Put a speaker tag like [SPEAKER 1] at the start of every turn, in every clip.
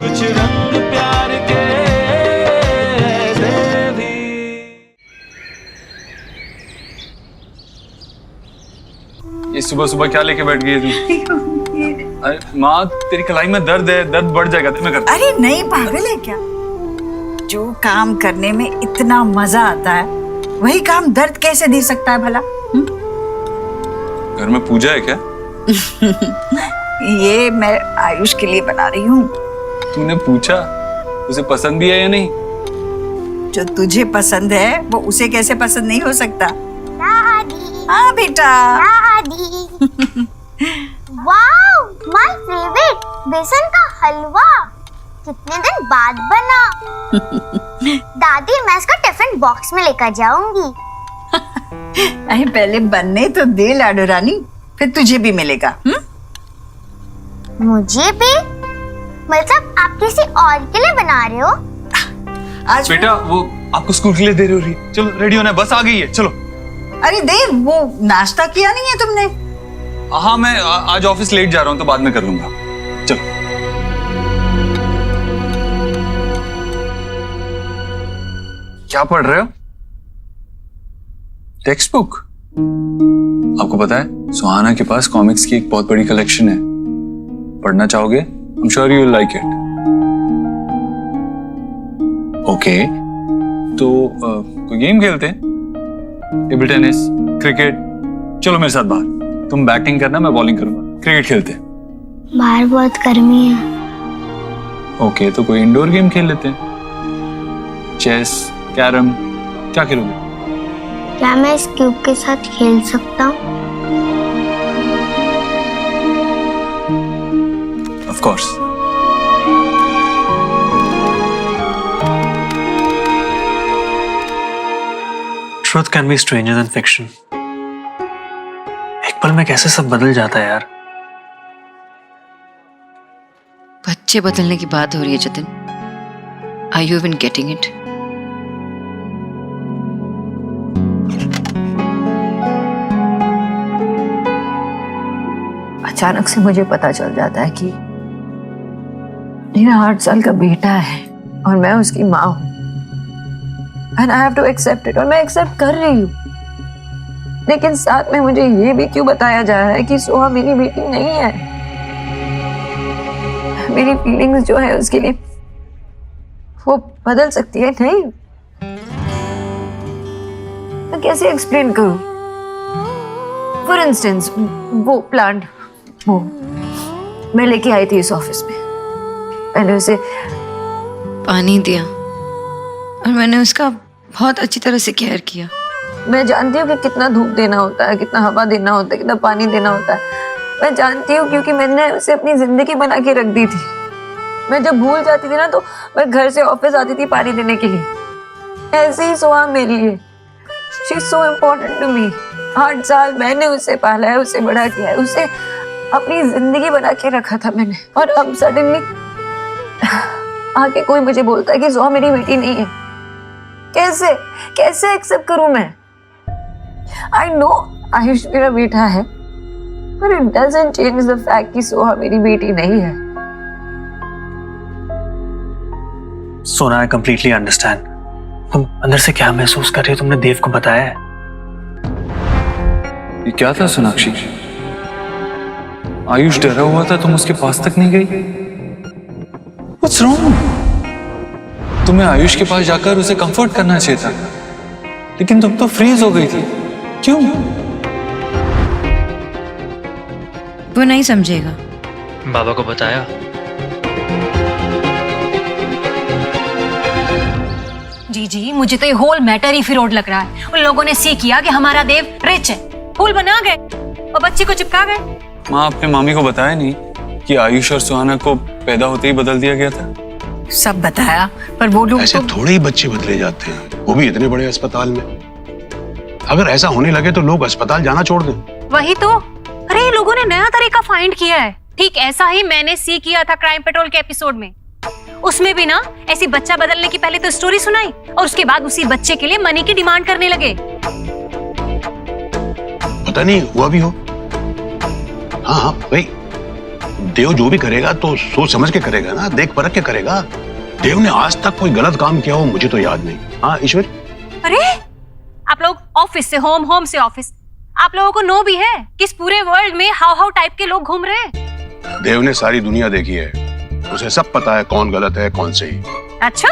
[SPEAKER 1] कुछ रंग प्यार के ऐसे भी।
[SPEAKER 2] ये सुबह सुबह क्या लेके बैठ गई तू? अरे माँ, तेरी कलाई में दर्द है, दर्द बढ़ जाएगा। मैं करता
[SPEAKER 3] अरे नहीं, पागल है क्या? जो काम करने में इतना मजा आता है वही काम दर्द कैसे दे सकता है भला?
[SPEAKER 2] घर में पूजा है क्या?
[SPEAKER 3] ये मैं आयुष के लिए बना रही हूँ।
[SPEAKER 2] तूने पूछा उसे पसंद भी है या नहीं?
[SPEAKER 3] जो तुझे पसंद है वो उसे कैसे पसंद नहीं हो सकता?
[SPEAKER 4] दादी,
[SPEAKER 3] हाँ बेटा।
[SPEAKER 4] दादी। वाओ, माय फेवरेट बेसन का हलवा। कितने दिन बाद बना। दादी, मैं इसका टिफिन बॉक्स में लेकर जाऊंगी।
[SPEAKER 3] अरे पहले बनने तो दे लाडो रानी, फिर तुझे भी मिलेगा।
[SPEAKER 4] मुझे भी? मतलब आप किसी और के लिए बना रहे हो?
[SPEAKER 3] आज
[SPEAKER 2] बेटा वो आपको स्कूल के लिए देर हो रही है, चलो रेडी होना है, बस आ गई है, चलो।
[SPEAKER 3] अरे देव, वो नाश्ता किया नहीं है तुमने?
[SPEAKER 2] हाँ, मैं आज ऑफिस लेट जा रहा हूँ तो बाद में कर लूंगा, चलो। क्या पढ़ रहे हो? Text book? आपको पता है सुहाना के पास कॉमिक्स की एक बहुत बड़ी कलेक्शन है। पढ़ना चाहोगे? I'm sure you will like it. Okay, तो कोई गेम खेलते हैं? Table tennis, cricket? चलो मेरे साथ बाहर, तुम बैटिंग करना, मैं बॉलिंग करूंगा। क्रिकेट खेलते हैं।
[SPEAKER 4] बाहर बहुत गर्मी है।
[SPEAKER 2] ओके, तो कोई इंडोर गेम खेल लेते हैं। चेस, कैरम, क्या खेलोगे?
[SPEAKER 4] क्या मैं इस क्यूब के साथ खेल सकता हूँ?
[SPEAKER 2] Of course.
[SPEAKER 5] Truth can be stranger than fiction. एक पल में कैसे सब बदल जाता है यार।
[SPEAKER 6] बच्चे बदलने की बात हो रही है Jatin. Are you even getting it?
[SPEAKER 7] अचानक से मुझे पता चल जाता है कि मेरा 8 साल का बेटा है और मैं उसकी माँ हूँ। And I have to accept it, और मैं एक्सेप्ट कर रही हूँ। लेकिन साथ में मुझे ये भी क्यों बताया जा रहा है कि सोहा मेरी बेटी नहीं है। मेरी फीलिंग्स जो है उसके लिए वो बदल सकती है। नहीं, मैं कैसे एक्सप्लेन करूँ? फॉर इंस्टेंस वो प्लांट वो मैं लेके आई थी इस ऑफिस में। मैंने उसे
[SPEAKER 6] पानी दिया और मैंने उसका बहुत अच्छी तरह से केयर किया।
[SPEAKER 7] मैं जानती हूँ कि कितना धूप देना होता है, कितना हवा देना होता है, कितना पानी देना होता है। मैं जानती हूँ क्योंकि मैंने उसे अपनी जिंदगी बना के रख दी थी। मैं जब भूल जाती थी ना तो मैं घर से ऑफिस आती थी पानी देने के लिए। ऐसे ही सोहा मेरे लिए, she is so important to me. 8 साल मैंने उसे पाला है, उसे बड़ा किया है, उसे अपनी जिंदगी बना के रखा था मैंने। और अब सडनली आके कोई मुझे बोलता है कि सोहा मेरी बेटी नहीं है। कैसे कैसे एक्सेप्ट करूं मैं? आई नो आयुष मेरा बेटा है, पर it doesn't change the fact कि सोहा मेरी बेटी नहीं है।
[SPEAKER 5] सोना, आई कंप्लीटली अंडरस्टैंड। तुम अंदर से क्या महसूस कर रही हो, तुमने देव को बताया है?
[SPEAKER 2] ये क्या था सोनाक्षी? आयुष डरा हुआ था, तुम उसके पास तक नहीं गई? What's wrong? तुम्हें आयुष के पास जाकर उसे कंफर्ट करना चाहिए था, लेकिन तुम तो फ्रीज हो गई थी। क्यों?
[SPEAKER 6] वो नहीं समझेगा।
[SPEAKER 5] बाबा को बताया?
[SPEAKER 8] जी, मुझे तो ये होल मैटर ही फिरोड लग रहा है। उन लोगों ने सी किया कि हमारा देव रिच है, फूल बना गए और बच्चे को चिपका गए।
[SPEAKER 2] माँ, आपने मामी को बताया नहीं कि आयुष और सुहाना को पैदा होते ही बदल दिया गया था?
[SPEAKER 3] सब बताया, पर वो लोग
[SPEAKER 9] ऐसे थोड़े ही बच्चे बदले जाते हैं, वो भी इतने बड़े अस्पताल में। अगर ऐसा होने लगे तो लोग अस्पताल जाना छोड़ दें।
[SPEAKER 8] वही तो। अरे ये लोगों ने नया तरीका फाइंड किया है। ठीक ऐसा ही मैंने सी किया था क्राइम पेट्रोल के एपिसोड में। उसमें भी ना ऐसी बच्चा बदलने की पहले तो स्टोरी सुनाई और उसके बाद उसी बच्चे के लिए मनी की डिमांड करने लगे।
[SPEAKER 9] पता नहीं हुआ भी हो। हाँ, भाई देव जो भी करेगा तो सोच समझ के करेगा ना, देख परख के करेगा। देव ने आज तक कोई गलत काम किया हो मुझे तो याद नहीं। हाँ ईश्वर?
[SPEAKER 8] अरे आप लोग ऑफिस से होम, होम से ऑफिस, आप लोगों को नो भी है कि इस पूरे वर्ल्ड में हाउ हाउ टाइप के लोग घूम रहे हैं।
[SPEAKER 9] देव ने सारी दुनिया देखी है, उसे सब पता है कौन गलत है कौन सही।
[SPEAKER 8] अच्छा,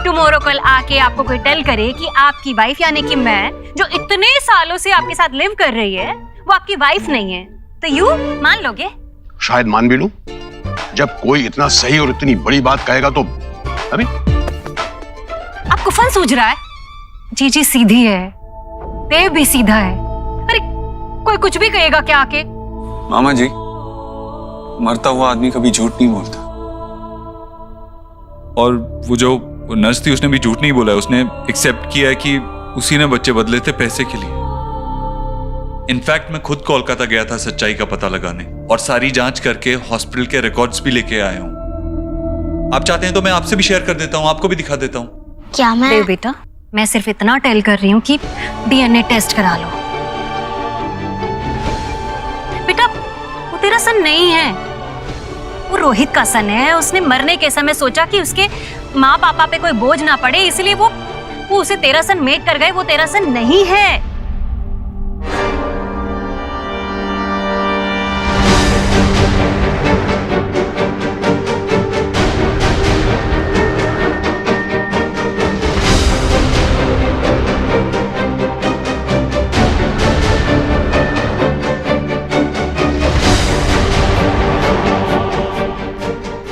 [SPEAKER 8] टुमारो कल आके आपको कोई टेल करे कि आपकी वाइफ यानी कि मैं, जो इतने सालों से आपके साथ लिव कर रही है, वो आपकी वाइफ नहीं है, तो यू मान लोगे?
[SPEAKER 9] शायद मान भी लूं। जब कोई इतना सही और इतनी बड़ी बात कहेगा तो अभी
[SPEAKER 8] आपको फन सूझ रहा है? जीजी सीधी है, देव भी सीधा है। अरे कोई कुछ भी कहेगा क्या आके?
[SPEAKER 2] मामा जी, मरता हुआ आदमी कभी झूठ नहीं बोलता।
[SPEAKER 10] और वो जो नर्स थी उसने भी झूठ नहीं बोला है, उसने एक्सेप्ट किया है कि उसी ने बच्चे बदले थे पैसे के लिए। इनफैक्ट मैं खुद कोलकाता गया था सच्चाई का पता लगाने, और सारी जांच करके हॉस्पिटल के रिकॉर्ड्स भी लेके आया हूं। आप चाहते हैं तो मैं आपसे भी शेयर कर देता हूं, आपको भी दिखा देता हूं।
[SPEAKER 4] क्या मैं?
[SPEAKER 8] देव बेटा, मैं सिर्फ इतना टेल कर रही हूँ कि डीएनए टेस्ट करा लो। बेटा वो तेरा सन नहीं है, वो रोहित का सन है। उसने मरने के समय सोचा कि उसके माँ पापा पे कोई बोझ ना पड़े, इसलिए वो उसे तेरा सन मेक कर गए। वो तेरा सन नहीं है।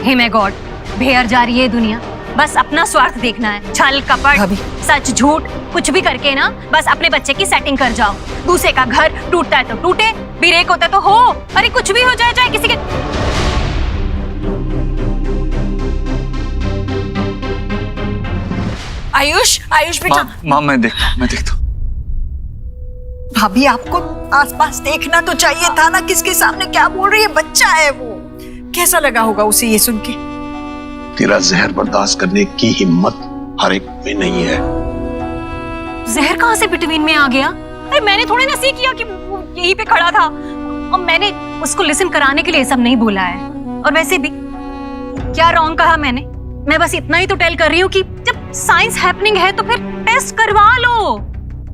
[SPEAKER 8] हे मैं गॉड, भेड़ जा रही है दुनिया। बस अपना स्वार्थ देखना है। छल कपट सच झूठ कुछ भी करके ना बस अपने बच्चे की सेटिंग कर जाओ। दूसरे का घर टूटता है तो टूटे, ब्रेक होता है तो हो, अरे कुछ भी हो जाए, चाहे किसी के।
[SPEAKER 3] आयुष, आयुष बेटा।
[SPEAKER 2] माँ मैं देखता हूँ।
[SPEAKER 3] भाभी आपको आसपास देखना तो चाहिए था ना, किसके सामने क्या बोल रही है, बच्चा है वो। कैसा लगा होगा उसे ये सुन के?
[SPEAKER 9] तेरा जहर बर्दाश्त करने की हिम्मत हर एक में नहीं है।
[SPEAKER 8] जहर कहाँ से बिटवीन में आ गया? अरे मैंने थोड़ी ना सी किया कि वो यहीं पे खड़ा था, और मैंने उसको लिसन कराने के लिए सब नहीं बोला है। और वैसे भी क्या रॉन्ग कहा मैंने? मैं बस इतना ही तो टेल कर रही हूँ कि जब साइंस हैपनिंग है तो फिर टेस्ट करवा लो।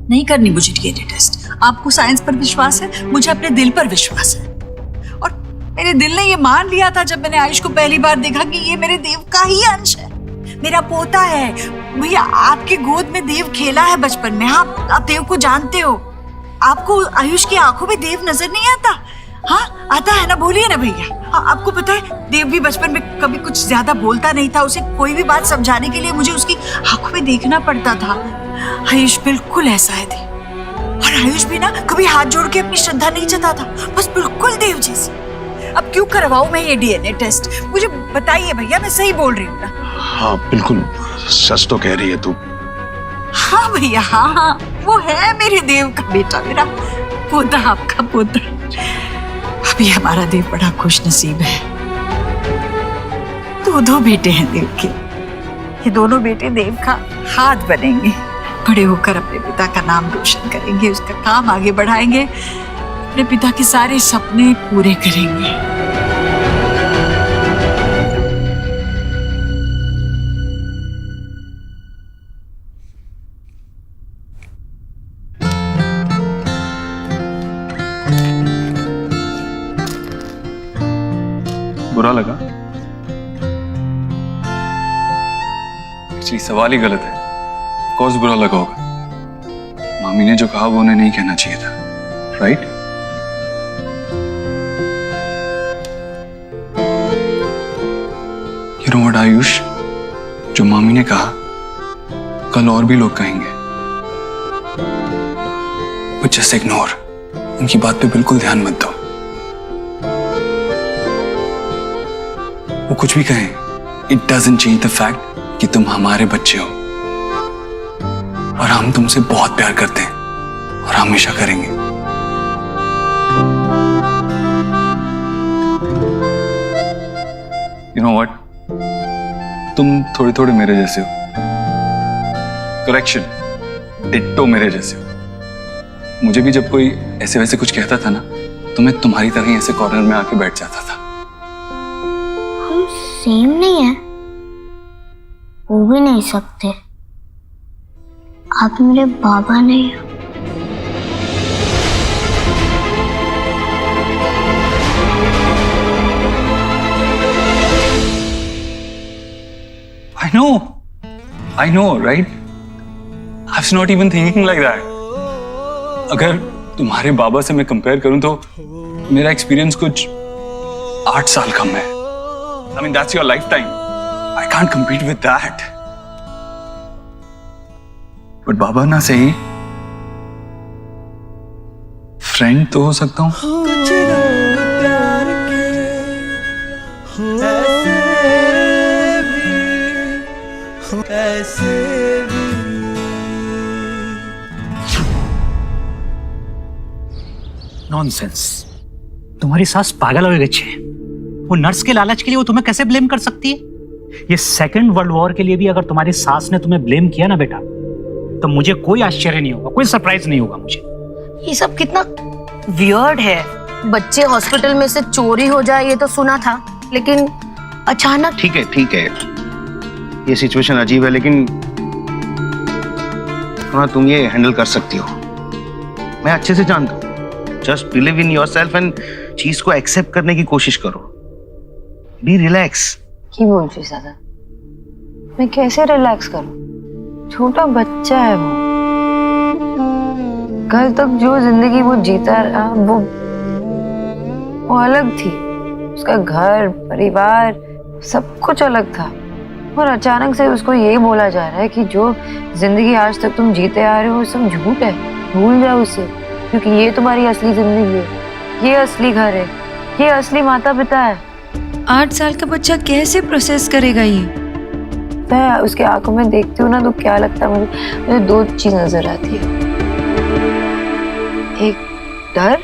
[SPEAKER 3] नहीं करनी मुझे डीएनए टेस्ट। आपको साइंस पर विश्वास है, मुझे अपने दिल पर विश्वास है। और मेरे दिल ने ये मान लिया था जब मैंने आयुष को पहली बार देखा कि ये मेरे देव का ही अंश है, मेरा पोता है। भैया आपके गोद में देव खेला है बचपन में, आप देव को जानते हो। आपको आयुष की आंखों में देव नजर नहीं आता? हाँ आता है ना, बोलिए ना भैया। हाँ, आपको पता है देव भी बचपन में कभी कुछ ज्यादा बोलता नहीं था। उसे कोई भी बात समझाने के लिए मुझे उसकी आंखों में देखना पड़ता था। आयुष बिल्कुल ऐसा है देव। और आयुष भी ना कभी हाथ जोड़ के अपनी श्रद्धा नहीं जताता, बस बिल्कुल देव जैसे। अब क्यों करवाऊं मैं ये डीएनए टेस्ट? मुझे बताइए भैया, मैं सही बोल रही हूँ ना?
[SPEAKER 9] हाँ बिल्कुल सच तो कह रही है तू।
[SPEAKER 3] हाँ भैया, हाँ वो है मेरे देव का बेटा, मेरा पोता, आपका पोता। अभी हमारा देव बड़ा खुश नसीब है। दो बेटे हैं देव के। ये दोनों बेटे देव का हाथ बनेंगे, बड़े होकर अपने पिता का नाम रोशन करेंगे, उसका काम आगे बढ़ाएंगे, अपने पिता के सारे सपने पूरे करेंगे।
[SPEAKER 2] बुरा लगा? एक्चुअली सवाल ही गलत है। कौन बुरा लगा होगा? मामी ने जो कहा वो उन्हें नहीं कहना चाहिए था, right? You know what Ayush, जो मामी ने कहा कल और भी लोग कहेंगे, बट जस्ट इग्नोर। उनकी बात पे बिल्कुल ध्यान मत दो। वो कुछ भी कहें, it doesn't change the fact कि तुम हमारे बच्चे हो और हम तुमसे बहुत प्यार करते हैं और हमेशा करेंगे। यू नो व्हाट, तुम थोड़े थोड़े मेरे जैसे हो। करेक्शन, डिट्टो मेरे जैसे हो। मुझे भी जब कोई ऐसे वैसे कुछ कहता था ना, तो मैं तुम्हारी तरह ही ऐसे कॉर्नर में आके बैठ जाता था।
[SPEAKER 4] नहीं है, हो भी नहीं सकते। आप मेरे बाबा नहीं हो।
[SPEAKER 2] I know, right? I was not even thinking like that. अगर तुम्हारे बाबा से मैं कंपेयर करूं तो मेरा एक्सपीरियंस कुछ 8 साल कम है। I mean, that's your lifetime. I can't compete with that. But बाबा ना सही, फ्रेंड तो हो सकता हूं।
[SPEAKER 1] कुछ लोग प्यार के ऐसे भी
[SPEAKER 5] नॉनसेंस। तुम्हारी सास पागल हो गई है। वो नर्स के लालच के लिए वो तुम्हें कैसे ब्लेम कर सकती है? ये सेकंड वर्ल्ड वॉर के लिए भी अगर तुम्हारी सास ने तुम्हें ब्लेम किया ना बेटा, तो मुझे कोई आश्चर्य नहीं होगा, कोई सरप्राइज नहीं होगा मुझे।
[SPEAKER 11] ये सब कितना वियर्ड है। बच्चे हॉस्पिटल में से चोरी हो जाए ये तो सुना था, लेकिन अचानक।
[SPEAKER 9] ठीक है, ये सिचुएशन अजीब है, लेकिन हाँ, तुम ये हैंडल कर सकती हो। मैं अच्छे से जानता हूँ। Just believe in yourself and चीज को एक्सेप्ट करने की कोशिश करो। Be relax.
[SPEAKER 7] की बोल रही दादा? मैं कैसे रिलैक्स करूं? छोटा बच्चा है वो। कल तक जो जिंदगी वो जीता रहा वो अलग थी। उसका घर, परिवार, सब कुछ अलग था। और अचानक से उसको ये बोला जा रहा है कि जो जिंदगी आज तक तुम जीते आ रहे हो वो सब झूठ है, भूल जाओ उसे, क्योंकि ये तुम्हारी असली जिंदगी है, ये असली घर है, ये असली माता पिता है।
[SPEAKER 6] 8 साल का बच्चा कैसे प्रोसेस करेगा ये?
[SPEAKER 7] मैं उसके आंखों में देखती हूँ ना तो क्या लगता है मुझे 2 चीज नजर आती है। एक डर,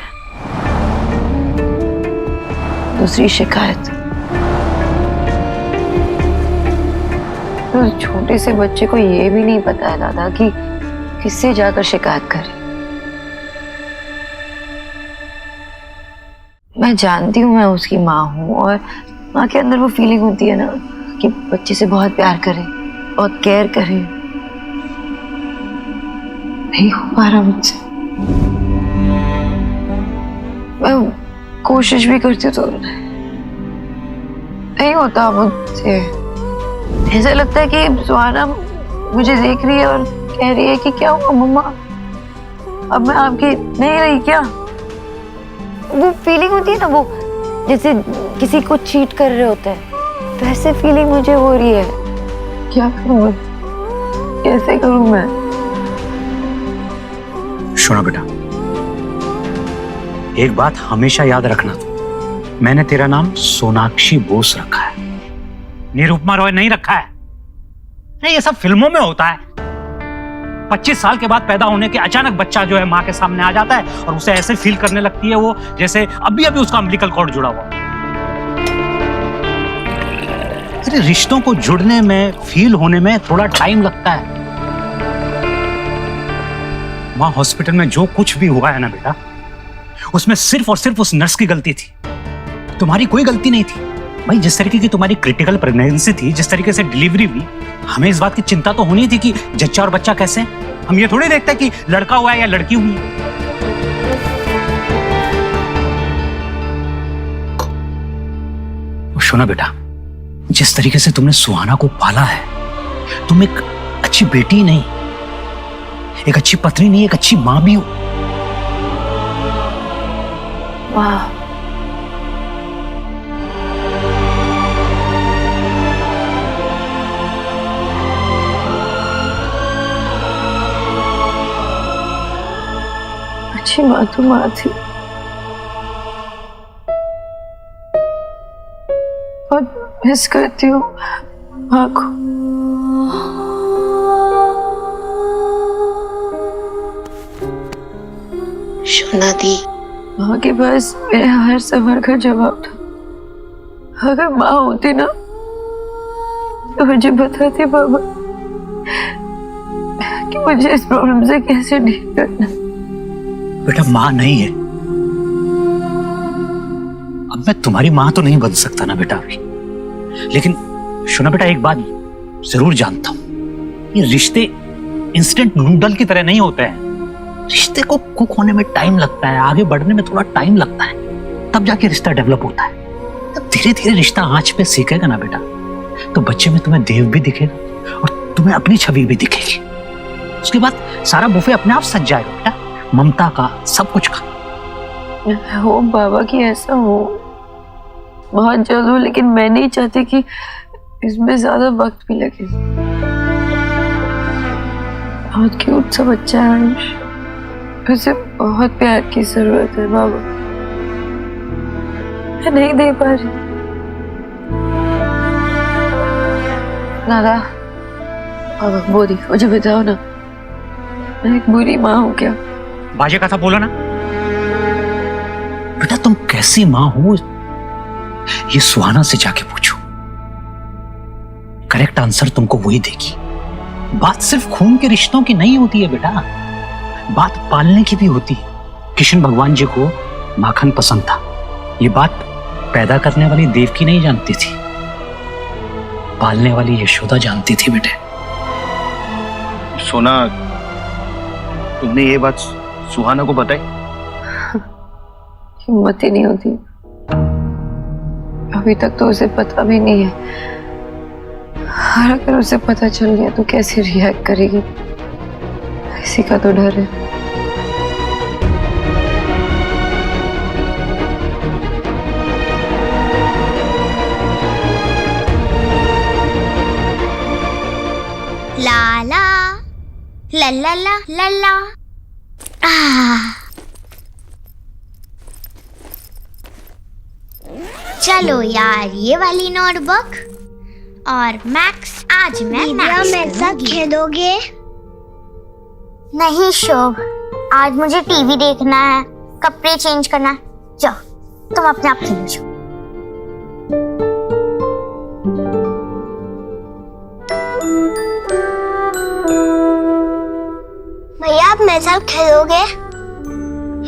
[SPEAKER 7] दूसरी शिकायत। तो छोटे से बच्चे को ये भी नहीं पता है दादा कि किससे जाकर शिकायत करे। मैं जानती हूँ मैं उसकी माँ हूँ, और माँ के अंदर वो फीलिंग होती है ना कि बच्चे से बहुत प्यार करे, बहुत केयर करे। नहीं हो पा रहा मुझसे। मैं कोशिश भी करती हूँ तो नहीं होता मुझसे। ऐसा लगता है कि सुहाना मुझे देख रही है और कह रही है कि क्या हुआ मम्मा, अब मैं आपकी नहीं रही क्या? वो फीलिंग होती है ना, वो जैसे किसी को चीट कर रहे होते हैं, तो ऐसे फीलिंग मुझे हो रही है। क्या करूं मैं, कैसे करूं मैं?
[SPEAKER 5] सुनो बेटा, एक बात हमेशा याद रखना, मैंने तेरा नाम सोनाक्षी बोस रखा है, निरुपमा रॉय नहीं रखा है। नहीं, ये सब फिल्मों में होता है। 25 साल के बाद पैदा होने के अचानक बच्चा जो है माँ के सामने आ जाता है और उसे ऐसे फील करने लगती है वो जैसे अभी अभी उसका अम्बिलिकल कॉर्ड जुड़ा हुआ। अरे रिश्तों को जुड़ने में, फील होने में थोड़ा टाइम लगता है। वहां हॉस्पिटल में जो कुछ भी हुआ है ना बेटा, उसमें सिर्फ और सिर्फ उस नर्स की गलती थी, तुम्हारी कोई गलती नहीं थी। भाई, जिस तरीके की तुम्हारी क्रिटिकल प्रेगनेंसी थी, जिस तरीके से डिलीवरी हुई, हमें इस बात की चिंता तो होनी थी कि जच्चा और बच्चा कैसे। हम ये थोड़ी देखते कि लड़का हुआ है या लड़की हुई है। सुनो बेटा, जिस तरीके से तुमने सुहाना को पाला है, तुम एक अच्छी बेटी नहीं, एक अच्छी पत्नी नहीं, एक अच्छी मां भी हो।
[SPEAKER 7] वाह, अच्छी माँ तो माँ थी, बहुत मिस करती हूँ माँ को।
[SPEAKER 11] शोना दी,
[SPEAKER 7] माँ के पास मेरे हर सवाल का जवाब था। अगर माँ होती ना तो मुझे बताती बाबा कि मुझे इस प्रॉब्लम से कैसे डील करना।
[SPEAKER 5] बेटा, मां नहीं है। अब मैं तुम्हारी मां तो नहीं बन सकता ना बेटा अभी, लेकिन सुना बेटा, एक बात जरूर जानता हूं, ये रिश्ते इंस्टेंट नूडल की तरह नहीं होते हैं। रिश्ते को कुक होने में टाइम लगता है, आगे बढ़ने में थोड़ा टाइम लगता है, तब जाके रिश्ता डेवलप होता है। तब धीरे धीरे रिश्ता आंच पे सीखेगा ना बेटा, तो बच्चे में तुम्हें देव भी दिखेगा और तुम्हें अपनी छवि भी दिखेगी। उसके बाद सारा बुफे अपने आप सज जाएगा बेटा, ममता का, सब कुछ का।
[SPEAKER 7] हो बाबा कि ऐसा हो, बहुत जल्द हो, लेकिन मैं नहीं चाहती कि इसमें ज्यादा वक्त भी लगे। बहुत क्यूट सा बच्चा है आयुष, उसे बहुत प्यार की जरूरत है बाबा, मैं नहीं दे पा रही। दादा बाबा बोली, मुझे बताओ ना, मैं एक बुरी माँ हूँ क्या?
[SPEAKER 5] बाजे का था बोला ना बेटा, तुम कैसी माँ हो ये सुहाना से जाके पूछो, करेक्ट आंसर तुमको वही देगी। बात सिर्फ खून के रिश्तों की नहीं होती है बेटा, बात पालने की भी होती है। कृष्ण भगवान जी को माखन पसंद था, ये बात पैदा करने वाली देवकी नहीं जानती थी, पालने वाली यशोदा जानती थी बेटे।
[SPEAKER 9] सोना, तुमने ये बात सुहाना को बताई?
[SPEAKER 7] हिम्मत ही नहीं होती, अभी तक तो उसे पता भी नहीं है, और अगर उसे पता चल गया तो कैसे रिएक्ट करेगी, इसी का तो डर है।
[SPEAKER 4] ला ला ला ला ला ला ला। चलो यार, ये वाली नोटबुक और मैक्स, आज मैं मेरे साथ खेलोगे? नहीं शोभ, आज मुझे टीवी देखना है, कपड़े चेंज करना है। जाओ तुम अपने आप खेलो जाओ। भैया आप मेरे साथ खेलोगे?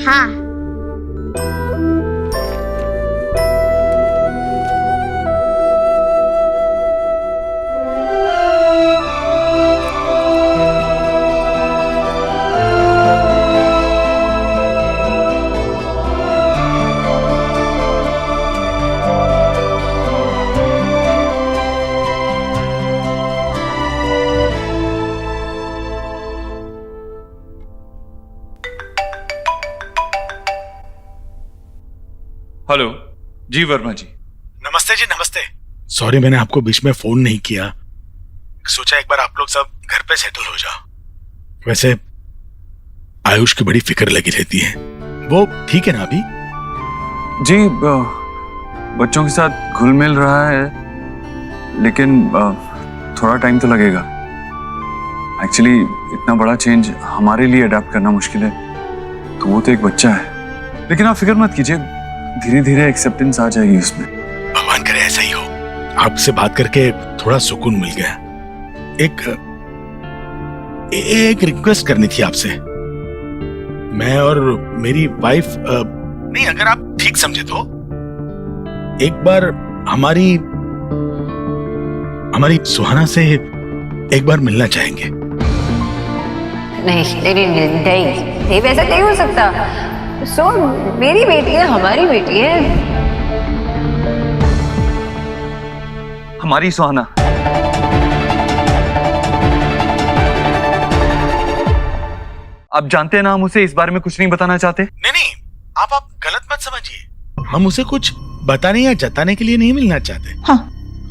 [SPEAKER 4] हाँ।
[SPEAKER 10] हेलो जी, वर्मा जी।
[SPEAKER 12] नमस्ते जी, नमस्ते। सॉरी मैंने आपको बीच में फोन नहीं किया, सोचा एक बार आप लोग सब घर पे सेटल हो जाओ। वैसे आयुष की बड़ी फिक्र लगी रहती है, वो ठीक है ना अभी?
[SPEAKER 2] जी बच्चों के साथ घुल मिल रहा है, लेकिन थोड़ा टाइम तो लगेगा। एक्चुअली इतना बड़ा चेंज हमारे लिए अडेप्ट करना मुश्किल है, तो वो तो एक बच्चा है। लेकिन आप फिक्र मत कीजिए, धीरे धीरे एक्सेप्टेंस आ जाएगी उसमें।
[SPEAKER 12] भगवान करे ऐसा ही हो। आपसे बात करके थोड़ा सुकून मिल गया। एक रिक्वेस्ट करनी थी आपसे। मैं और मेरी वाइफ, नहीं अगर आप ठीक समझे तो एक बार हमारी सुहाना से एक बार मिलना चाहेंगे।
[SPEAKER 7] नहीं, वैसा नहीं हो सकता। सो मेरी बेटी है, हमारी बेटी है।
[SPEAKER 2] हमारी सुहाना। आप जानते हैं ना, हम उसे इस बारे में कुछ नहीं बताना चाहते।
[SPEAKER 12] नहीं, आप गलत मत समझिए। हम उसे कुछ बताने या जताने के लिए नहीं मिलना चाहते।
[SPEAKER 3] हाँ।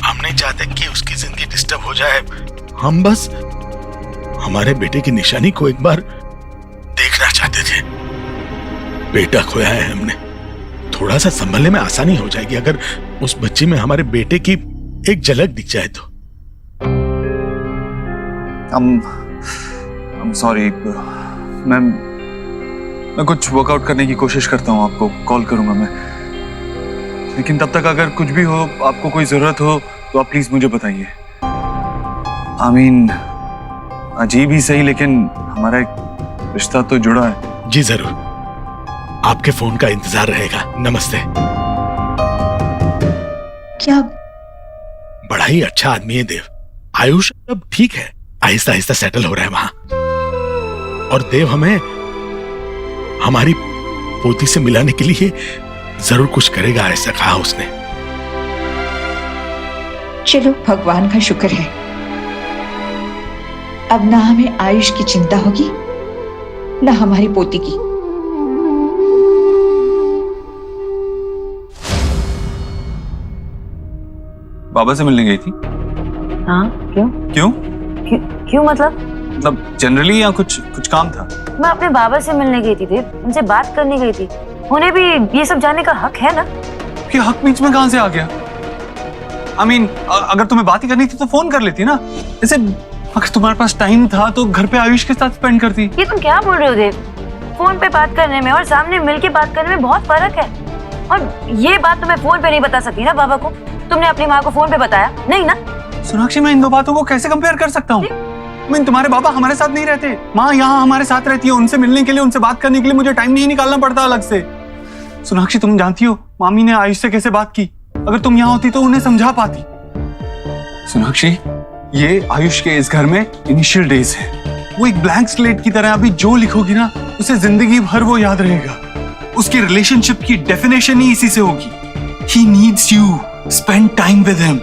[SPEAKER 12] हम नहीं चाहते कि उसकी जिंदगी डिस्टर्ब हो जाए। हम बस हमारे बेटे की निशानी को एक बार देखना चाहते थे। बेटा खोया है हमने, थोड़ा सा संभलने में आसानी हो जाएगी अगर उस बच्ची में हमारे बेटे की एक झलक दिख जाए तो।
[SPEAKER 2] I'm sorry, मैं कुछ वर्कआउट करने की कोशिश करता हूँ, आपको कॉल करूंगा मैं। लेकिन तब तक अगर कुछ भी हो, आपको कोई जरूरत हो तो आप प्लीज मुझे बताइए। अजीब ही सही, लेकिन हमारा एक रिश्ता तो जुड़ा है।
[SPEAKER 12] जी जरूर, आपके फोन का इंतजार रहेगा। नमस्ते।
[SPEAKER 3] क्या?
[SPEAKER 12] बड़ा ही अच्छा आदमी है देव। आयुष अब ठीक है, आहिस्ता आहिस्ता सेटल हो रहा है वहां। और देव हमें हमारी पोती से मिलाने के लिए जरूर कुछ करेगा, ऐसा कहा उसने।
[SPEAKER 13] चलो भगवान का शुक्र है, अब ना हमें आयुष की चिंता होगी ना हमारी पोती की।
[SPEAKER 2] बाबा से मिलने गई थी?
[SPEAKER 7] हाँ, क्यों
[SPEAKER 2] क्यों?
[SPEAKER 7] क्यों मतलब
[SPEAKER 2] जनरली या कुछ काम था?
[SPEAKER 7] मैं अपने बाबा से मिलने गई थी देव, उनसे बात करने गई थी। उन्हें भी ये सब जानने का हक है ना।
[SPEAKER 2] कि हक बीच में कहां से आ गया? I mean, अगर तुम्हें बात ही करनी थी तो फोन कर लेती ना। जैसे अगर तुम्हारे पास टाइम था तो घर पे आयुष के साथ स्पेंड करती।
[SPEAKER 7] ये तुम क्या बोल रहे हो देव? फोन पे बात करने में और सामने मिलके बात करने में बहुत फर्क है। और ये बात तो मैं फोन पे नहीं बता सकती ना बाबा को। तुमने अपनी माँ को फोन पे बताया नहीं ना?
[SPEAKER 2] सोनाक्षी, मैं इन दो बातों को कैसे कंपेयर कर सकता हूँ? तुम्हारे बाबा हमारे साथ नहीं रहते, माँ यहाँ हमारे साथ रहती है। उनसे मिलने के लिए, उनसे बात करने के लिए मुझे टाइम नहीं निकालना पड़ता अलग से। सोनाक्षी, तुम जानती हो मामी ने आयुष से कैसे बात की। अगर तुम यहाँ होती तो उन्हें समझा पाती। सोनाक्षी, ये आयुष के इस घर में इनिशियल डेज है। वो एक ब्लैंक स्लेट की तरह, अभी जो लिखोगी ना उसे जिंदगी भर वो याद रहेगा। उसकी रिलेशनशिप की डेफिनेशन ही इसी से होगी। He needs you. Spend time with him.